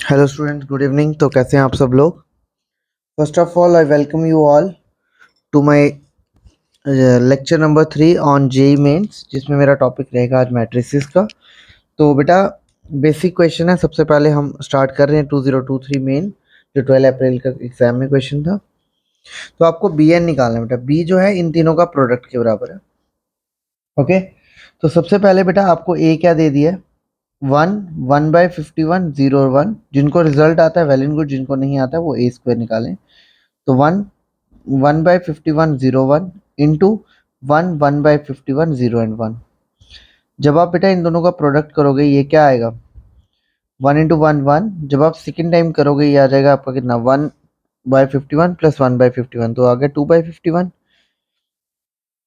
Hello students, good evening. तो कैसे हैं आप सब लोग? First of all I welcome you all to my lecture number 3 on JEE Mains, जिसमें मेरा टॉपिक रहेगा आज मैट्रिसेस का। तो बेटा, बेसिक क्वेश्चन है। सबसे पहले हम स्टार्ट कर रहे हैं 2023 मेन, जो 12 अप्रैल का एग्जाम में क्वेश्चन था। तो आपको बी एन निकालना है बेटा। बी जो है इन तीनों का प्रोडक्ट के बराबर है। ओके, तो सबसे पहले बेटा आपको ए क्या दे दिया है? 1/51 0 और 1। जिनको रिजल्ट आता है वेल एंड गुड, जिनको नहीं आता है वो ए स्क्वायर निकालें। तो 1/51 0 1 इंटू 1/51 0 एंड 1। जब आप बेटा इन दोनों का प्रोडक्ट करोगे ये क्या आएगा? 1 इंटू 1 1। जब आप सेकेंड टाइम करोगे ये आ जाएगा आपका कितना? 1/51 प्लस 1/51, तो आ गया 2/51।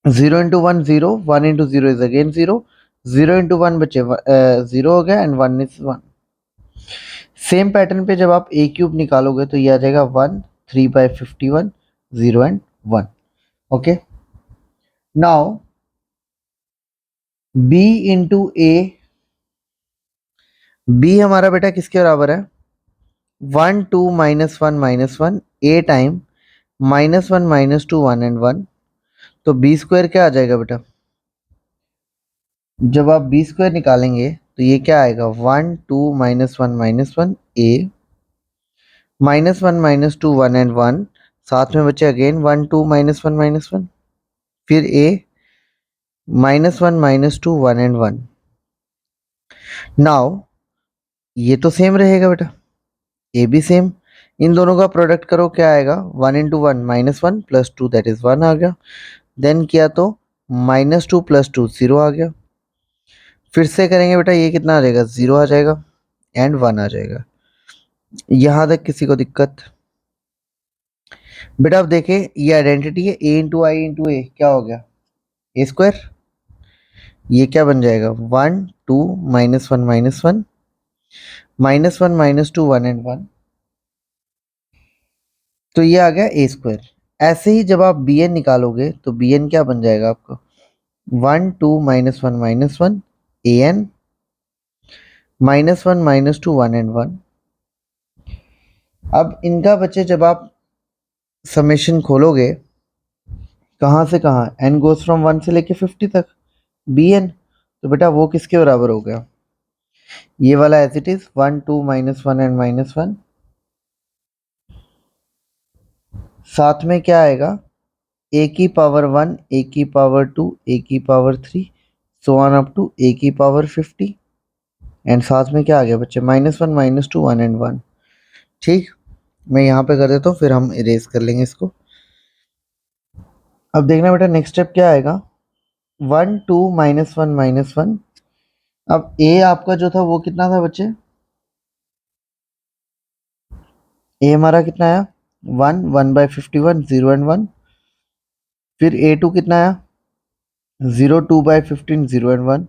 0 into 1 0, 1 into 0 is again 0, 0 into 1 बचे 0 हो गया, एंड 1 इज 1। सेम पैटर्न पे जब आप ए क्यूब निकालोगे तो ये आ जाएगा 1 3/51 0 and 1। Okay, now b into a. B हमारा बेटा किसके बराबर है? 1 2 -1 -1 ए टाइम -1 -2 1 एंड 1। तो बी स्क्वायर क्या आ जाएगा बेटा? जब आप बी स्क्वायर निकालेंगे तो ये क्या आएगा? 1 2 -1 -1 ए -1 -2 1 एंड 1। साथ में बचे अगेन 1 2 -1 -1, फिर ए -1 -2 1 एंड 1। नाउ ये तो सेम रहेगा बेटा, ए भी सेम। इन दोनों का प्रोडक्ट करो, क्या आएगा? 1 इंटू 1 -1 प्लस 2 दैट इज 1 आ गया। देन किया तो -2 प्लस 2 0 आ गया। फिर से करेंगे बेटा, ये कितना आ जाएगा? 0 आ जाएगा एंड 1 आ जाएगा। यहाँ तक किसी को दिक्कत? बेटा अब देखें, ये आइडेंटिटी है ए इंटू आई इंटू ए, क्या हो गया? ए स्क्वायर। ये क्या बन जाएगा? 1 2 -1 -1 -1 -2 1 एंड 1। तो ये आ गया ए स्क्वायर। ऐसे ही जब आप बी एन निकालोगे तो बी एन क्या बन जाएगा आपको? 1 2 -1 -1 ए एन -1 -2 1 एंड 1। अब इनका बच्चे जब आप समेशन खोलोगे, कहाँ से कहाँ? एन गोज फ्रॉम 1 से लेके 50 तक, बी एन। तो बेटा वो किसके बराबर हो गया? ये वाला एज इट इज 1 2 -1 एंड -1। साथ में क्या आएगा? ए की पावर 1, ए की पावर 2, ए की power 3, so on up to A की पावर 50। एंड साथ में क्या आ गया बच्चे? -1 -2 1 एंड 1। ठीक, मैं यहाँ पे कर देता हूँ, फिर हम इरेज कर लेंगे इसको। अब देखना बेटा नेक्स्ट स्टेप क्या आएगा? 1 2 -1 -1। अब ए आपका जो था वो कितना था बच्चे? ए हमारा कितना आया? 1 1/51 0 एंड 1। फिर ए टू कितना आया? 0 2/15 0 एंड 1।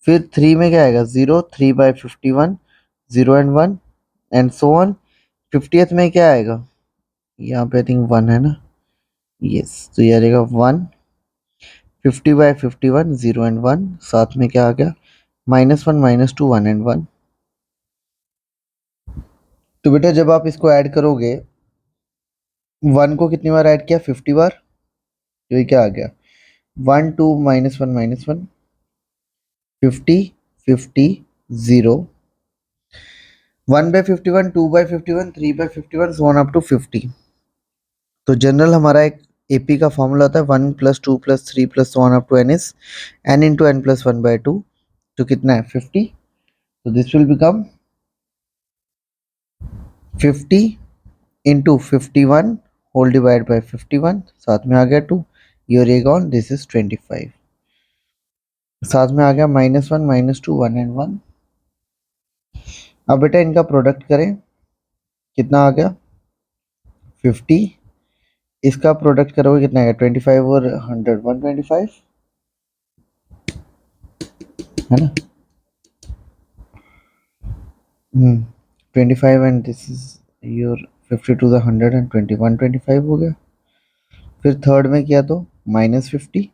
फिर 3 में क्या आएगा? 0 3/51 0 and 1, and so on. 50th में क्या आएगा? यहाँ पे आई थिंक 1 है ना? यस, तो ये आ जाएगा 1 50/51 0 एंड 1। साथ में क्या आ गया? -1 -2 1 एंड 1। तो बेटा जब आप इसको ऐड करोगे, 1 को कितनी बार ऐड किया? 50 बार। तो ये क्या आ गया? 1 2 -1 50 50 0, 1/51 2/51 3/51 so on up to 50। तो जनरल हमारा एक एपी का फॉर्मूला होता है 1 + 2 + 3 + so on up to n is n into n + 1/2। तो कितना है? 50। तो this will become 50 into 51 whole divide by 51, साथ में आ गया 2। योर एगॉन दिस इज 25। साथ में आ गया -1 -2 1 एंड 1। अब बेटा इनका प्रोडक्ट करें, कितना आ गया? 50। इसका प्रोडक्ट करोगे कितना आएगा? 25 और 100 125 है ना? 25 and this is your 50 to the 100 and 125 हो गया। फिर थर्ड में किया तो -50,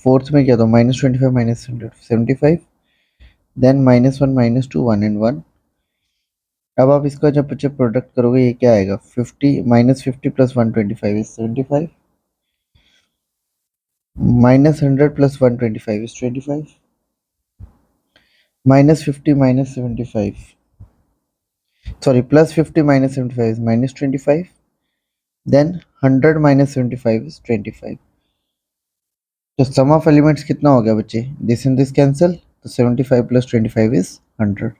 फोर्थ में किया तो -25 -100 75, देन -1 -2 1 एंड 1। अब आप इसका जब बच्चे प्रोडक्ट करोगे ये क्या आएगा, 50 -50 + 125 is 75, -100 + 125 is 25, -50 -75, sorry, +50 -75 is -25, then 100 -75 is 25. तो सम ऑफ एलिमेंट्स कितना हो गया बच्चे, दिस एंड दिस कैंसिल, तो 75 + 25 इज 100।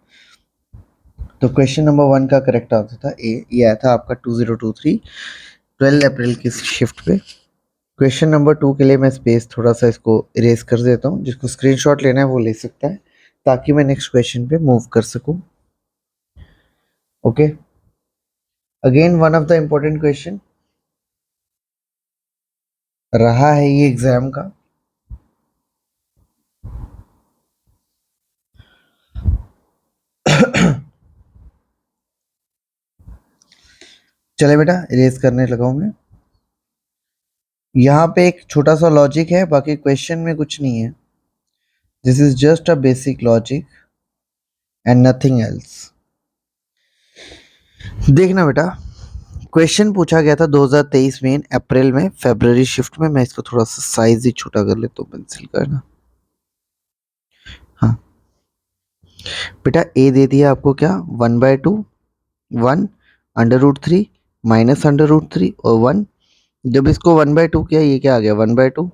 तो क्वेश्चन नंबर 1 का करेक्ट आंसर था ए, ये आया था आपका 2023 12 अप्रैल की शिफ्ट पे। क्वेश्चन नंबर 2 के लिए मैं स्पेस थोड़ा सा इसको इरेज कर देता हूँ, जिसको स्क्रीनशॉट लेना है वो ले सकता है ताकि मैं नेक्स्ट क्वेश्चन पे मूव कर सकूं। Okay, again one of the important question रहा है ये एग्जाम का। चले बेटा इरेज करने लगा हूं मैं। यहाँ पे एक छोटा सा लॉजिक है, बाकी क्वेश्चन में कुछ नहीं है। This is just a basic logic and nothing else. देखना बेटा, क्वेश्चन पूछा गया था 2023 में अप्रैल में फरवरी शिफ्ट में। मैं इसको थोड़ा सा साइज ही छोटा कर लेता हूँ पेंसिल का ना। हाँ बेटा, ए दे दिया आपको क्या, 1/2, 1 √3 -√3 और 1। जब इसको 1/2 किया ये क्या आ गया, 1/2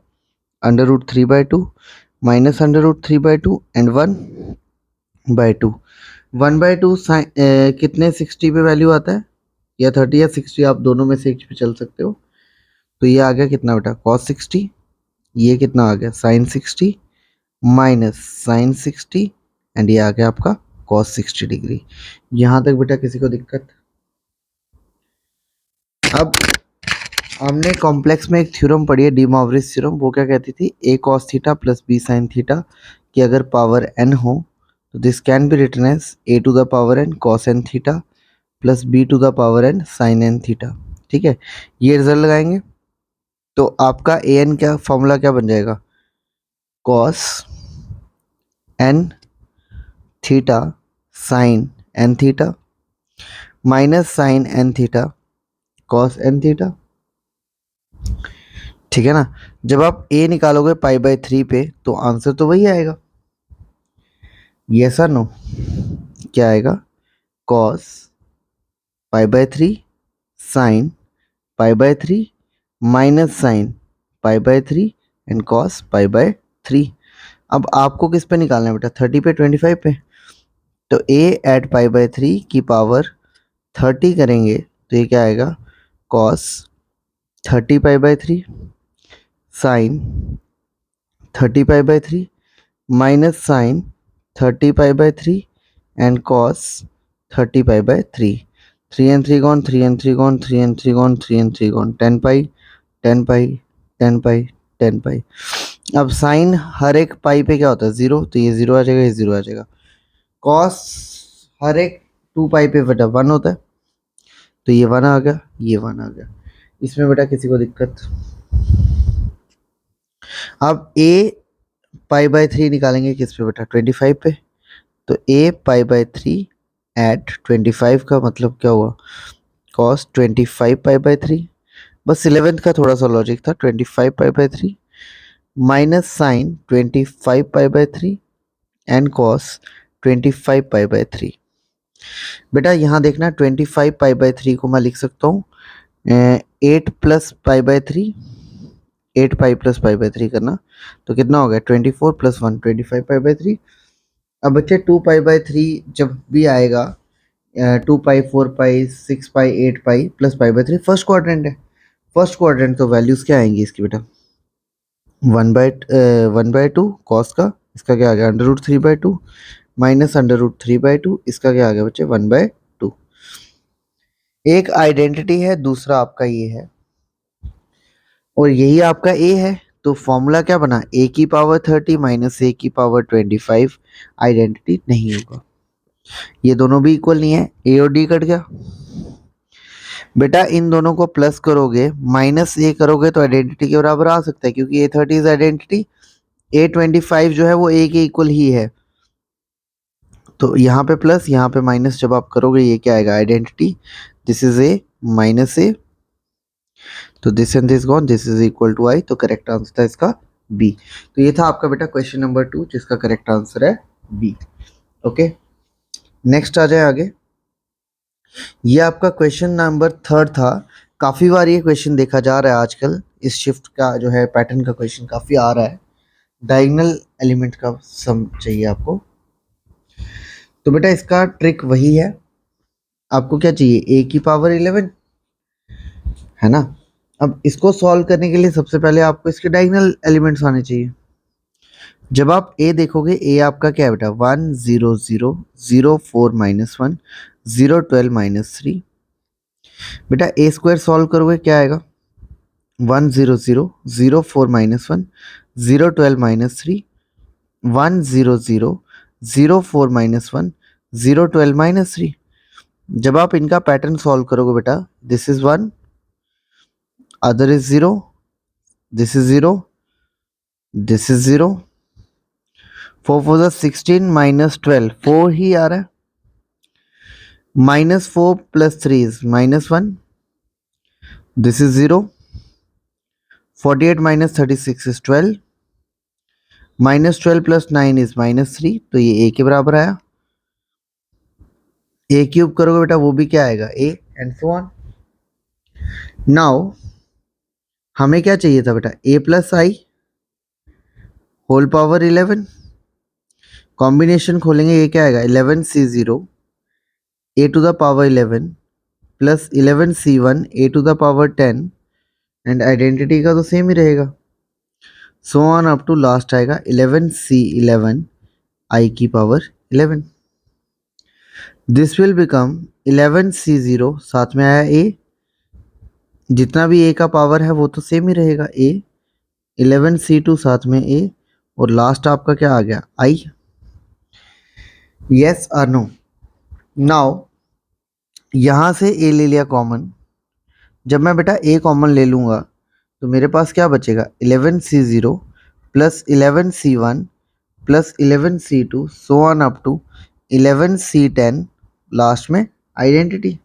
√3/2 -√3/2 एंड 1/2। 1/2 कितने 60 पे वैल्यू आता है, या 30 या 60, आप दोनों में से एक पे चल सकते हो। तो ये आ गया कितना बेटा, cos 60, ये कितना आ गया sin 60 माइनस sin 60 एंड ये आ गया आपका cos 60 डिग्री। यहाँ तक बेटा किसी को दिक्कत। अब हमने कॉम्प्लेक्स में एक थ्योरम पढ़ी है, डी मॉर्विस थ्योरम। वो क्या कहती थी, a cos थीटा प्लस b sin थीटा की अगर पावर n हो तो this can be written as a to the power n cos n थीटा plus b to the power n sin n थीटा। ठीक है, ये रिजल्ट लगाएंगे तो आपका ए एन क्या फॉर्मूला क्या बन जाएगा, cos n theta sin n theta minus sin n theta cos n थीटा। ठीक है ना, जब आप a निकालोगे π/3 पे तो आंसर तो वही आएगा, यस और नो। क्या आएगा, cos π/3 sin π/3 minus sin π/3 and cos π/3। अब आपको किस पे निकालना है बेटा, 30 पे 25 पे। तो a एट π/3 की पावर 30 करेंगे तो ये क्या आएगा, cos 30 π/3 sin 30 π/3 minus sin 30 π/3 and cos 30 π/3। 3 and 3 gone, 3 and 3 gone, 3 and 3 gone, 3 and 3 gone, 10 pi 10 pi 10 pi 10 pi। अब साइन हर एक पाई पे क्या होता है, जीरो, तो ये जीरो आ जाएगा, ये जीरो आ जाएगा। कॉस हर एक 2 पाई पे बेटा 1 होता है, तो ये 1 आ गया, ये 1 आ गया। इसमें बेटा किसी को दिक्कत। अब a π/3 निकालेंगे किस पे बेटा, 25 पे। तो a π/3 एट 25 का मतलब क्या हुआ, cos 25 π/3। बस 11th का थोड़ा सा लॉजिक था, 25 π/3 माइनस साइन 25 π/3 एंड cos 25 π/3। बेटा यहाँ देखना, 25 π/3 को मैं लिख सकता हूँ 8 + π/3, 8 पाई प्लस π/3 करना तो कितना हो गया, 24 + 1 25 π/3। अब बच्चे 2 π/3 जब भी आएगा, 2 पाई 4 पाई 6 पाई 8 पाई प्लस π/3 फर्स्ट क्वाड्रेंट है। फर्स्ट क्वाड्रेंट तो वैल्यूज क्या आएंगी इसकी बेटा, 1/2 कॉस का, इसका क्या आ गया, √3/2 माइनस √3/2, इसका क्या आ गया बच्चे, 1/2। एक आइडेंटिटी है, दूसरा आपका ये है और यही आपका ए है। तो फॉर्मूला क्या बना, ए की पावर 30 माइनस ए की पावर 25 आइडेंटिटी नहीं होगा। ये दोनों भी इक्वल नहीं है, ए और डी कट गया बेटा। इन दोनों को प्लस करोगे माइनस ए करोगे तो आइडेंटिटी के बराबर आ सकता है, क्योंकि A30 इज आइडेंटिटी, A25 जो है वो ए के इक्वल ही है। तो यहाँ पे प्लस, यहाँ पे माइनस जब आप करोगे ये क्या आएगा, identity, this is A minus A, तो this and this gone, this is equal to I, तो करेक्ट आंसर था इसका बी। तो ये था आपका बेटा क्वेश्चन नंबर 2 जिसका करेक्ट आंसर है बी। ओके, नेक्स्ट आ जाए आगे। ये आपका क्वेश्चन नंबर 3 था। काफ़ी बार ये क्वेश्चन देखा जा रहा है आजकल, इस शिफ्ट का जो है पैटर्न का क्वेश्चन काफ़ी आ रहा है। डायगोनल एलिमेंट का सम चाहिए आपको। तो बेटा इसका ट्रिक वही है, आपको क्या चाहिए, a की पावर 11 है ना। अब इसको सॉल्व करने के लिए सबसे पहले आपको इसके डायगोनल एलिमेंट्स आने चाहिए। जब आप a देखोगे, a आपका क्या है बेटा, 1 0 0 0 4 -1 0 12 -3। बेटा a स्क्वायर सॉल्व करोगे क्या आएगा, 1 0 0 0 4 -1 0 12 -3 1 0 0 0 4 -1 0 12 -3। जब आप इनका पैटर्न सॉल्व करोगे बेटा, this is 1, other is 0, this is 0, this is 0, 4 4 16 -12, 4 ही आ रहा है, -4 + 3 is -1, this is 0, 48 - 36 is 12, -12 + 9 is -3, तो ये a के बराबर आया। a क्यूब करोगे बेटा वो भी क्या आएगा, a, and so on. Now हमें क्या चाहिए था बेटा, a + i whole power 11, combination खोलेंगे, ये क्या आएगा, 11c0 a to the power 11 plus 11c1 a to the power 10, and identity का तो सेम ही रहेगा, so on up to last आएगा 11c11 i की power 11। This will become 11c0, साथ में आया a, जितना भी a का पावर है वो तो सेम ही रहेगा, a, 11c2 साथ में a, और लास्ट आपका क्या आ गया, i। यस और नो। नाउ यहाँ से a ले लिया कॉमन, जब मैं बेटा a कॉमन ले लूँगा तो मेरे पास क्या बचेगा, 11c0 plus 11c1 plus 11c2 so on up to 11c10, last में आइडेंटिटी।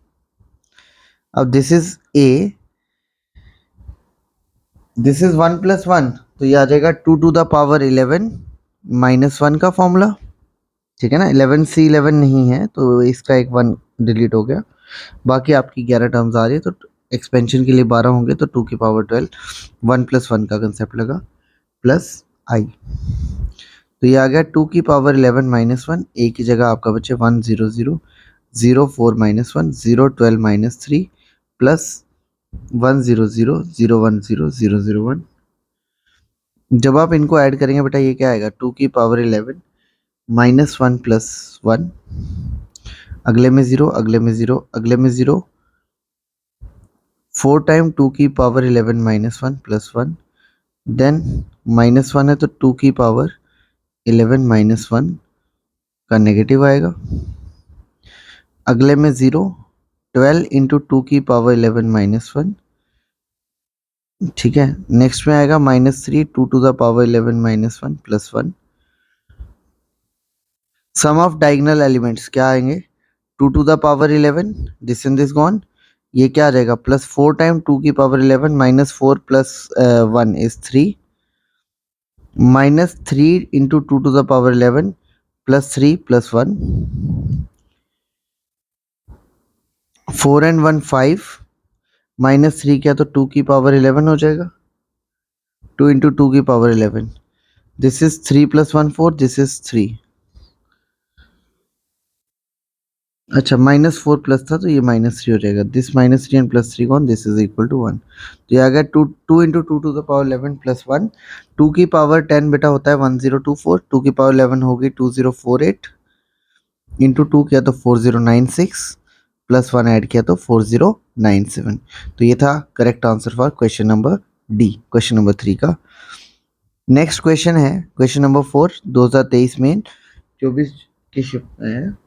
अब this is a, this is 1 + 1, तो ये आ जाएगा 2 टू द पावर 11 -1 का फॉर्मूला, ठीक है ना। 11c11 नहीं है तो इसका एक 1 डिलीट हो गया, बाकी आपकी 11 टर्म्स आ रही है, तो एक्सपेंशन के लिए 12 होंगे, तो 2 की पावर 12, 1 + 1 का कंसेप्ट लगा, प्लस i, तो ये आ गया 2 की पावर 11 -1, a की जगह आपका बचे 1 0 0 0 4 -1 0 12 -3 प्लस 1 0 0 0 1 0 0 0 1। जब आप इनको ऐड करेंगे बेटा ये क्या आएगा, 2 की पावर 11 -1 + 1, अगले में 0, अगले में 0, अगले में 0, 4 टाइम 2 की पावर 11 -1 + 1, देन -1 है तो 2 की पावर 11 -1 का नेगेटिव आएगा, अगले में 0, 12 इंटू 2 की पावर 11 -1, ठीक है। नेक्स्ट में आएगा -3 2 to the power 11 -1 + 1। Sum of diagonal elements क्या आएंगे, 2 to the power 11, this and this gone, ये क्या आ जाएगा, +4 टाइम 2 की power 11 -4 + 1 is 3, -3 into 2 to the power 11 +3 + 1, 4 and 1 5, -3 क्या तो 2 की पावर 11 हो जाएगा, 2 इंटू 2 की power 11, this is 3 + 1 4, this is 3, अच्छा -4 प्लस था तो ये -3 हो जाएगा, दिस -3 एंड +3 कौन, दिस इज इक्वल टू 1, तो ये आ गया 2 इंटू 2 टू द पावर 11 + 1, 2 की पावर 10 बेटा होता है 1024, 2 की पावर 11 होगी 2048, इंटू 2 किया तो 4096, प्लस 1 ऐड किया तो 4097। तो ये था correct answer for question number D, question number 3 का। नेक्स्ट क्वेश्चन है क्वेश्चन नंबर 4, 2023 में 24 की शिफ्ट है,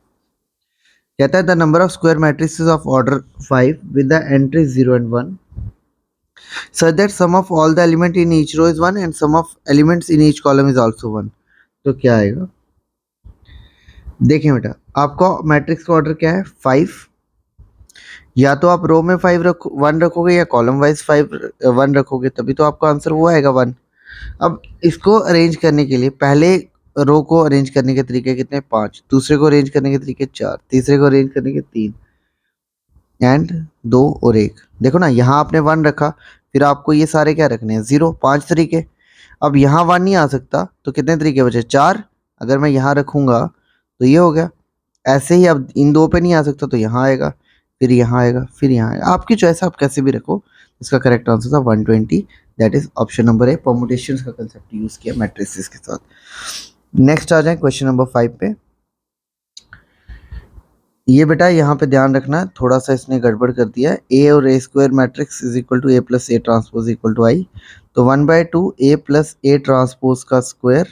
कहता है the number of square matrices of order 5 with the entries 0 and 1 such that sum of all the element in each row is 1 and sum of elements in each column is also 1। तो क्या आएगा, देखें बेटा, आपका matrix का order क्या है 5, या तो आप रो में 5 रखो 1 रखोगे या कॉलम वाइज 1 रखोगे, तभी तो आपका आंसर वो आएगा 1। अब इसको अरेंज करने के लिए पहले रो को अरेंज करने के तरीके कितने 5, दूसरे को अरेंज करने के तरीके 4, तीसरे को अरेंज करने के 3 एंड 2 और 1। देखो ना, यहाँ आपने 1 रखा, फिर आपको ये सारे क्या रखने हैं 0, 5 तरीके। अब यहाँ 1 नहीं आ सकता तो कितने तरीके बचे 4, अगर मैं यहाँ रखूँगा तो ये हो गया। ऐसे ही अब इन दो पे नहीं आ सकता तो यहाँ आएगा, फिर यहाँ आएगा, फिर यहाँ आएगा, आपकी चॉइस, आप कैसे भी रखो। इसका करेक्ट आंसर था 120, that is option number A, permutations का कंसेप्ट यूज किया मैट्रिसेस के साथ। नेक्स्ट आ जाए क्वेश्चन नंबर 5 पे। ये बेटा यहाँ पे ध्यान रखना, थोड़ा सा इसने गड़बड़ कर दिया है। ए और A square matrix is equal to A plus A transpose equal to I, तो 1/2 ए प्लस ए ट्रांसपोज का square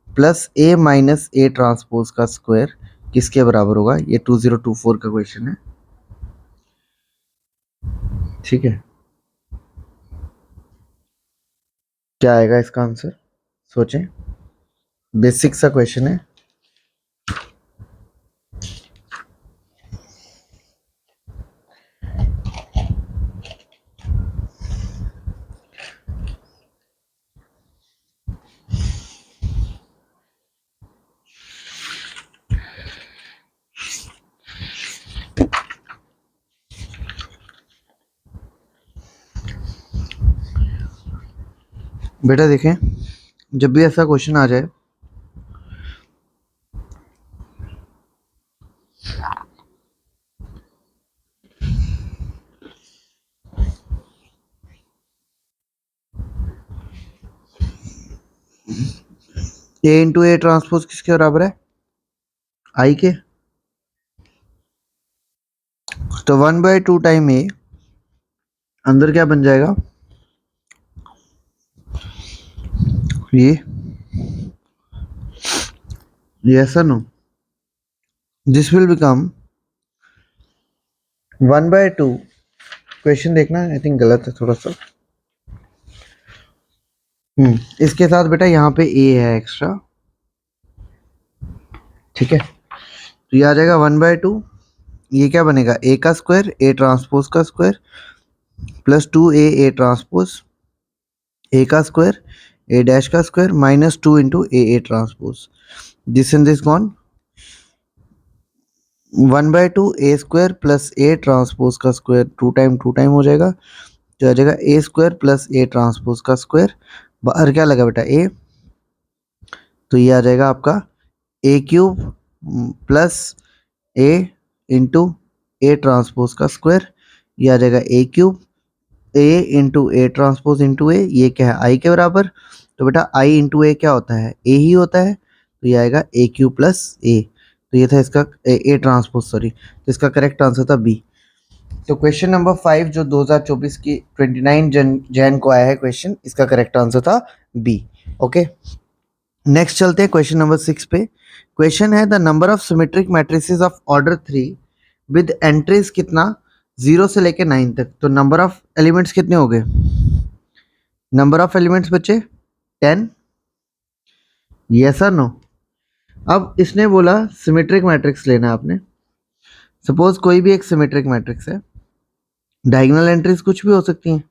plus A minus A transpose का स्क्वायर किसके बराबर होगा। ये 2024 का क्वेश्चन है, ठीक है। क्या आएगा इसका आंसर, सोचें, बेसिक सा क्वेश्चन है। बेटा देखें, जब भी ऐसा क्वेश्चन आ जाए ए इंटू ए ट्रांसपोज किसके बराबर है, आई के, तो 1/2 टाइम ए अंदर क्या बन जाएगा, ये ऐसा no, this will become 1/2। Question देखना, आई थिंक गलत है थोड़ा सा। इसके साथ बेटा यहाँ पे ए है एक्स्ट्रा, ठीक है, तो ये आ जाएगा 1/2। ये क्या बनेगा, ए का स्क्वायर ए ट्रांसपोज का square plus 2a A transpose A का स्क्वायर ए डैश का square minus 2 into A transpose, this and this gone, 1/2 A square plus A transpose का स्क्वायर 2 टाइम हो जाएगा, तो आ जाएगा ए स्क्वायर प्लस ए ट्रांसपोज का स्क्वायर, बाहर क्या लगा बेटा ए, तो ये आ जाएगा आपका A cube plus A into A transpose का स्क्वायर, ये आ जाएगा A cube A into A transpose into A, ये क्या है आई के बराबर, तो बेटा आई इंटू ए क्या होता है, ए ही होता है, तो ये आएगा ए क्यू प्लस ए, तो ये था इसका ए ट्रांसपोज सॉरी, तो इसका करेक्ट आंसर था बी। तो क्वेश्चन नंबर 5 जो 2024 की 29 जैन को आया है क्वेश्चन, इसका करेक्ट आंसर था बी। ओके, नेक्स्ट चलते हैं क्वेश्चन नंबर 6 पे। क्वेश्चन है the number of symmetric matrices of order 3 with entries कितना 0 से लेके 9 तक, तो नंबर ऑफ एलिमेंट्स कितने हो गए, नंबर ऑफ एलिमेंट्स बचे 10, यस और नो। अब इसने बोला सिमेट्रिक मैट्रिक्स लेना है आपने, सपोज कोई भी एक सिमेट्रिक मैट्रिक्स है, डायगोनल एंट्रीज कुछ भी हो सकती हैं,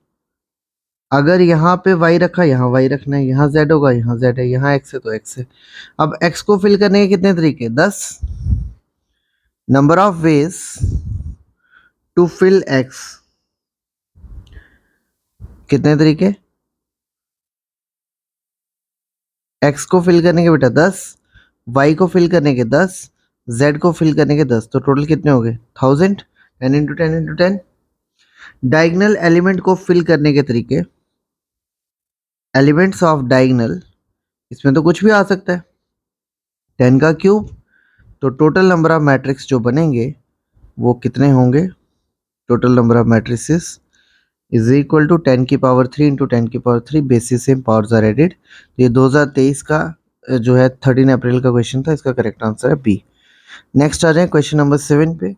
अगर यहाँ पे y रखा यहाँ y रखना है, यहाँ z होगा यहाँ z है, यहाँ x है तो x है। अब x को फिल करने के कितने तरीके 10, number of ways to fill x कितने तरीके, x को फिल करने के बेटा 10, y को फिल करने के 10, z को फिल करने के 10, तो टोटल कितने हो गए 1000, 10 इंटू 10 इंटू 10। डायगोनल एलिमेंट को फिल करने के तरीके, एलिमेंट्स ऑफ डायगोनल, इसमें तो कुछ भी आ सकता है, 10 का क्यूब, तो टोटल नंबर ऑफ मैट्रिक्स जो बनेंगे वो कितने होंगे, total number of matrices is equal to 10 की पावर 3 इंटू 10 की power 3, basis same powers are added. तो ये 2023 का जो है 13 अप्रैल का क्वेश्चन था, इसका करेक्ट आंसर है बी। नेक्स्ट आ जाए क्वेश्चन नंबर 7 पे,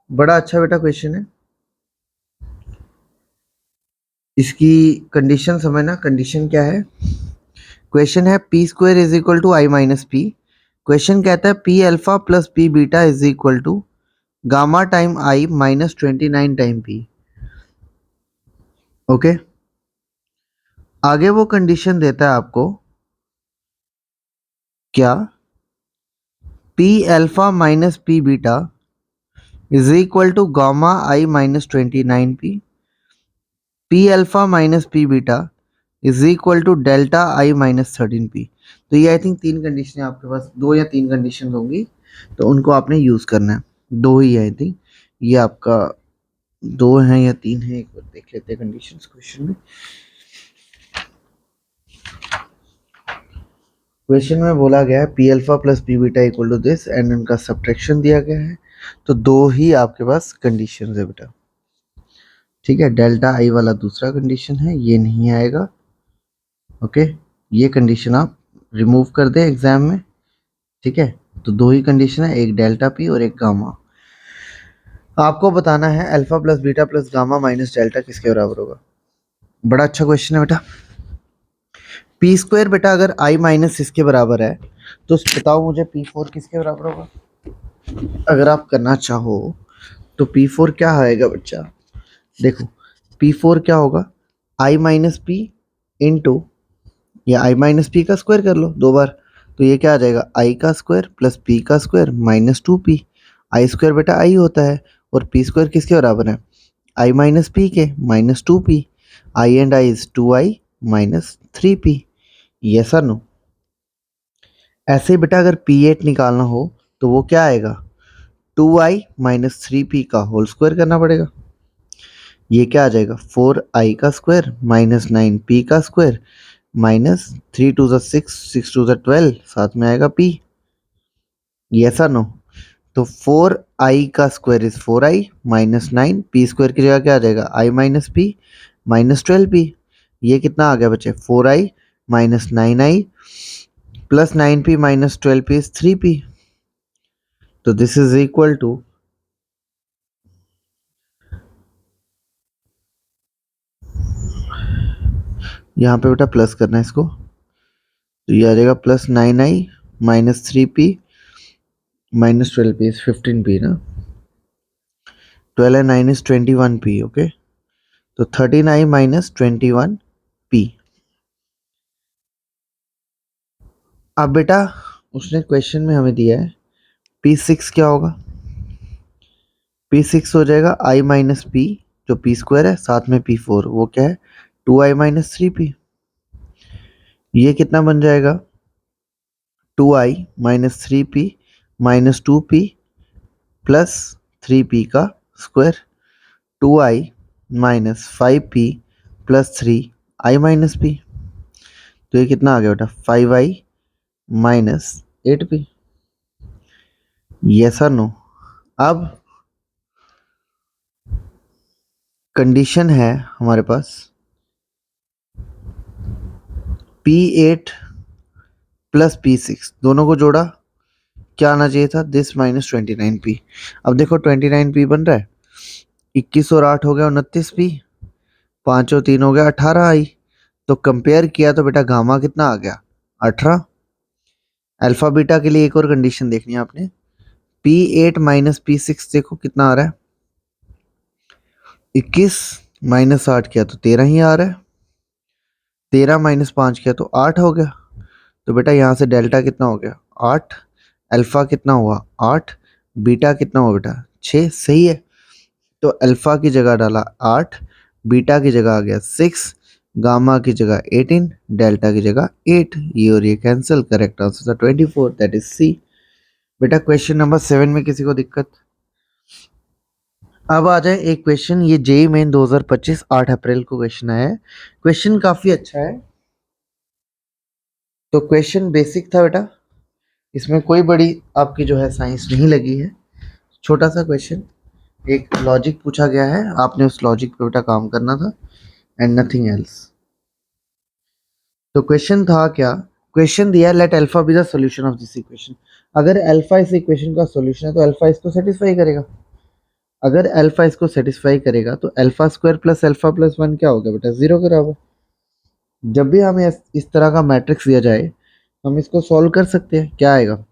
बड़ा अच्छा बेटा क्वेश्चन है, इसकी कंडीशन समझना, कंडीशन क्या है, क्वेश्चन है P square is equal to I minus P, question कहता है P alpha plus P beta is equal to gamma time I minus 29 time P. Okay, आगे वो कंडीशन देता है आपको क्या, P alpha minus P beta is equal to gamma I minus 29 P, P alpha minus P beta is equal to delta I minus 13 P. तो ये I think तीन condition आपके पास, दो या तीन कंडीशन होंगी, तो उनको आपने यूज करना है। दो ही है आई थिंक, ये आपका दो हैं या तीन है, एक बार देख लेते हैं कंडीशंस क्वेश्चन में। क्वेश्चन में बोला गया है P alpha plus P beta equal to this and उनका सब्ट्रैक्शन दिया गया है। तो दो ही आपके पास कंडीशन है बेटा, ठीक है। डेल्टा आई वाला दूसरा कंडीशन है, ये नहीं आएगा। ओके, ये कंडीशन आप रिमूव कर दें एग्जाम में, ठीक है। तो दो ही कंडीशन है, एक डेल्टा पी और एक गामा। आपको बताना है alpha plus beta plus gamma minus delta किसके बराबर होगा। बड़ा अच्छा क्वेश्चन है बेटा। पी स्क्वायर बेटा अगर आई माइनस इसके बराबर है तो बताओ मुझे पी फोर किसके बराबर होगा। अगर आप करना चाहो तो पी फोर क्या आएगा बच्चा, देखो पी फोर क्या होगा, आई माइनस पी इंटू, या आई माइनस पी का स्क्वायर कर लो दो बार, तो ये क्या आ जाएगा, आई का स्क्वायर प्लस पी का स्क्वायर माइनस 2p। आई स्क्वायर बेटा आई होता है और पी स्क्वायर किसके बराबर है, आई माइनस पी के minus 2p। I and I is 2i minus 3p। Yes और नो। ऐसे ही बेटा अगर P8 निकालना हो तो वो क्या आएगा, 2i माइनस 3p का होल स्क्वायर करना पड़ेगा। ये क्या आ जाएगा, 4i का स्क्वायर माइनस 9p का स्क्वायर माइनस 3 टू ज़ 6, 6 टू ज़ 12, साथ में आएगा p। यस और नो। तो 4i का square is 4i minus 9, P square की जगह क्या आ जाएगा, i minus P minus 12p। ये कितना आ गया बच्चे, 4i minus 9i plus 9p minus 12p is 3p। तो दिस इज इक्वल टू, यहाँ पे बेटा प्लस करना है इसको, तो ये आ जाएगा plus 9i minus 3p minus 12p is 15p ना, 12 and 9 is 21p। ओके, तो 13i माइनस 21p। अब बेटा उसने क्वेश्चन में हमें दिया है P6 क्या होगा, P6 हो जाएगा i माइनस पी जो पी स्क्वायर है साथ में P4, वो क्या है 2i माइनस 3p। ये कितना बन जाएगा, 2i minus 3p minus 2p plus 3p का square, 2i minus 5p plus 3i minus p। तो ये कितना आ गया बेटा, 5i माइनस 8p। यस और नो। अब कंडीशन है हमारे पास P8 प्लस P6 दोनों को जोड़ा, क्या आना चाहिए था, दिस माइनस 29p। अब देखो 29p बन रहा है, 21 और 8 हो गया 29p, 5 और 3 हो गया 18i। तो कंपेयर किया तो बेटा गामा कितना आ गया, 18। अल्फा बीटा के लिए एक और कंडीशन देखनी है आपने, P8 माइनस P6 देखो कितना आ रहा है, 21 माइनस 8 किया तो 13 ही आ रहा है, 13 माइनस 5 किया तो 8 हो गया। तो बेटा यहाँ से डेल्टा कितना हो गया, 8, अल्फा कितना हुआ 8, बीटा कितना हुआ बेटा 6। सही है, तो अल्फा की जगह डाला 8, बीटा की जगह आ गया 6, गामा की जगह 18, डेल्टा की जगह 8। ये और ये कैंसिल, करेक्ट आंसर था 24, दैट इज सी। बेटा क्वेश्चन नंबर 7 में किसी को दिक्कत। अब आ जाए एक क्वेश्चन, ये जेई मेन 2025 8 अप्रैल को क्वेश्चन आया है। क्वेश्चन काफी अच्छा है। तो क्वेश्चन बेसिक था बेटा, इसमें कोई बड़ी आपकी जो है साइंस नहीं लगी है, छोटा सा क्वेश्चन, एक लॉजिक पूछा गया है, आपने उस लॉजिक पे बेटा काम करना था एंड नथिंग एल्स। तो क्वेश्चन था क्या, क्वेश्चन दिया let alpha be the solution of this equation. अगर अल्फा इस इक्वेशन का सॉल्यूशन है तो अल्फा इसको सेटिस्फाई करेगा। अगर अल्फा इसको सेटिस्फाई करेगा तो alpha square plus alpha plus 1 क्या होगा बेटा, 0 के बराबर। जब भी हमें इस तरह का मैट्रिक्स दिया जाए हम इसको सॉल्व कर सकते हैं, क्या आएगा,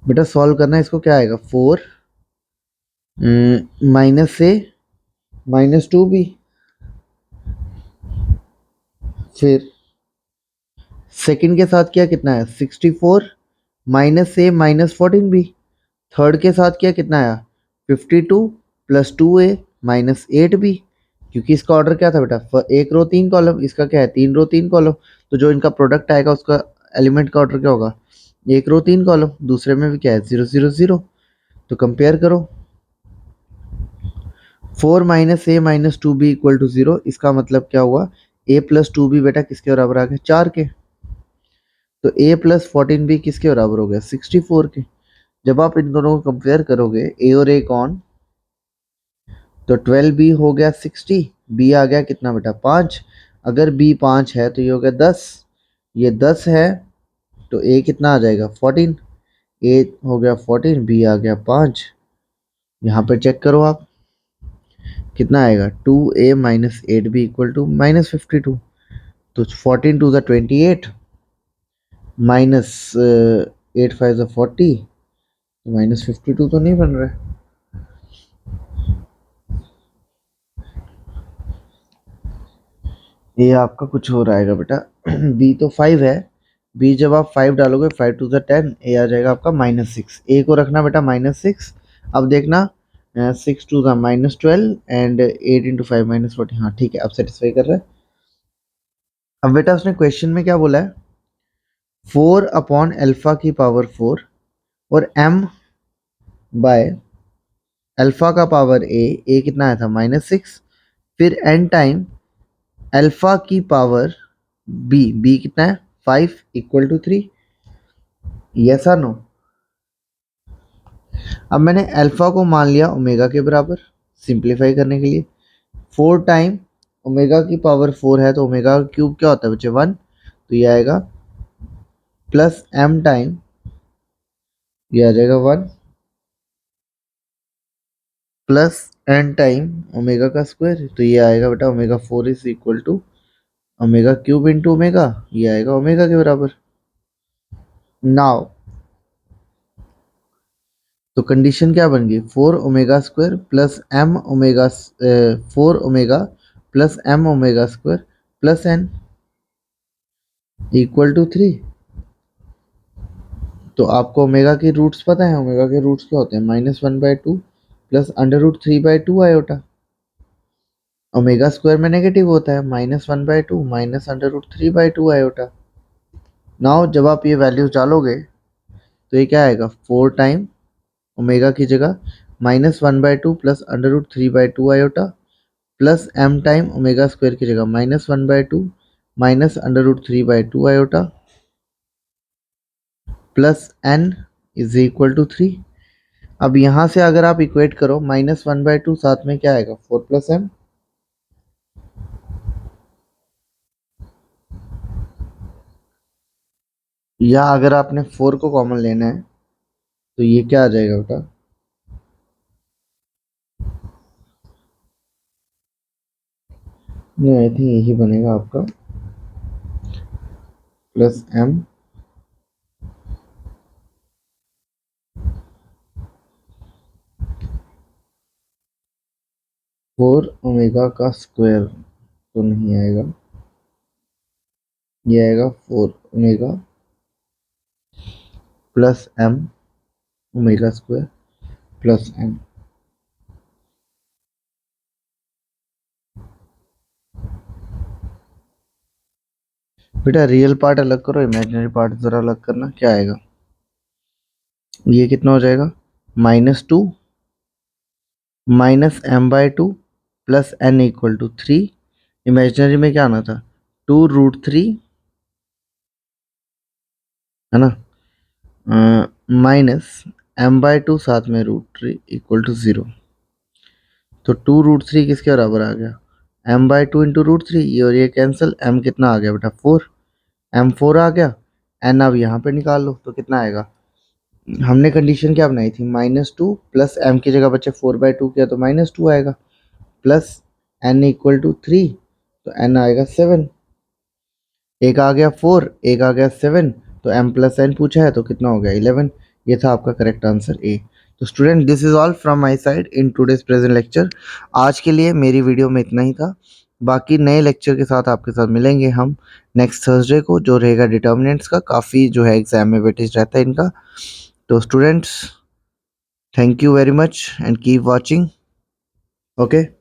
बेटा सॉल्व करना है इसको, क्या आएगा 4 माइनस ए माइनस 2b, फिर सेकंड के साथ किया कितना है 64 minus A minus 14b, third के साथ किया कितना आया 52 प्लस 2a माइनस 8b, क्योंकि इसका ऑर्डर क्या था बेटा एक रो तीन कॉलम, इसका क्या है तीन रो तीन कॉलम, तो जो इनका प्रोडक्ट आएगा उसका एलिमेंट का ऑर्डर क्या होगा एक रो तीन कॉलम, दूसरे में भी क्या है 0 0 0, तो कंपेयर करो 4 minus A minus 2b equal to 0, इसका मतलब क्या हुआ a प्लस 2b बेटा किसके बराबर आ गया 4 के, तो a प्लस 14b किसके बराबर हो गया 64 के। जब आप इन दोनों को कंपेयर करोगे a और a कौन, तो 12b हो गया 60, b आ गया कितना बेटा 5, अगर b 5 है तो ये हो गया 10, ये 10 है तो a कितना आ जाएगा 14, a हो गया 14, b आ गया 5, यहाँ पे चेक करो आप कितना आएगा 2a minus 8b equal to minus 52, तो 14 to the 28 minus 8 5 the 40, minus 52 तो नहीं बन रहा है, ये आपका कुछ हो रहा है बेटा b तो 5 है, b जब आप 5 डालोगे 5 टू द 10, a आ जाएगा आपका माइनस 6, a को रखना बेटा माइनस 6, अब देखना 6 to the minus 12 and 8 into 5 minus 40, हाँ ठीक है अब सेटिस्फाई कर रहा है। अब बेटा उसने क्वेश्चन में क्या बोला है 4 अपॉन अल्फा की पावर 4 और m बाय अल्फा का पावर a कितना आया था माइनस 6, फिर n टाइम अल्फा की पावर b कितना है 5 इक्वल टू 3, यस और नो। अब मैंने अल्फा को मान लिया ओमेगा के बराबर, सिंप्लीफाई करने के लिए 4 टाइम ओमेगा की पावर 4 है तो ओमेगा का क्यूब क्या होता है बच्चे 1, तो ये आएगा प्लस m टाइम ये आ जाएगा 1 प्लस n टाइम ओमेगा का स्क्वायर, तो ये आएगा बेटा omega 4 is equal to omega cube into omega, ये आएगा ओमेगा के बराबर। नाउ तो कंडीशन क्या बन गई 4 omega square plus m omega 4 omega plus m omega square plus n equal to 3, तो आपको ओमेगा की रूट्स पता है, ओमेगा के रूट्स क्या होते हैं -1/2 प्लस √3/2 आयोटा, ओमेगा स्क्वायर में नेगेटिव होता है -1/2 माइनस √3/2 आयोटा। नाउ जब आप ये वैल्यूज डालोगे तो ये क्या आएगा 4 टाइम ओमेगा की जगह -1/2 plus √3/2 iota plus m time omega square की जगह -1/2 minus √3/2 iota plus n is equal to 3। अब यहाँ से अगर आप इक्वेट करो -1/2 साथ में क्या आएगा 4 प्लस m, या अगर आपने 4 को कॉमन लेना है तो ये क्या आ जाएगा बेटा नहीं आई थिंक यही बनेगा आपका प्लस m 4 ओमेगा का स्क्वायर तो नहीं आएगा, ये आएगा 4 omega plus m omega square plus m। बेटा रियल पार्ट अलग करो, इमेजिनरी पार्ट जरा अलग करना, क्या आएगा ये कितना हो जाएगा -2 minus m/2 plus n equal to 3, imaginary में क्या आना था 2√3 है ना, माइनस m/2 साथ में √3 इक्वल टू 0, तो 2√3 किसके बराबर आ गया m/2 इंटू √3, ये और ये कैंसिल, m कितना आ गया बेटा 4, m4 आ गया, n अब यहाँ पे निकाल लो तो कितना आएगा, हमने कंडीशन क्या बनाई थी -2 प्लस m की जगह बच्चे 4/2 किया तो -2 आएगा प्लस n इक्वल टू 3, तो n आएगा 7, एक आ गया 4 एक आ गया 7, तो m प्लस n पूछा है तो कितना हो गया 11, ये था आपका करेक्ट आंसर ए। तो student this is all from my side in today's present lecture. आज के लिए मेरी वीडियो में इतना ही था। बाकी नए लेक्चर के साथ आपके साथ मिलेंगे हम नेक्स्ट थर्सडे को, जो रहेगा डिटर्मिनेंट्स का। काफ़ी जो है एग्जाम में वेटेज रहता है इनका। तो students thank you very much and keep watching. Okay.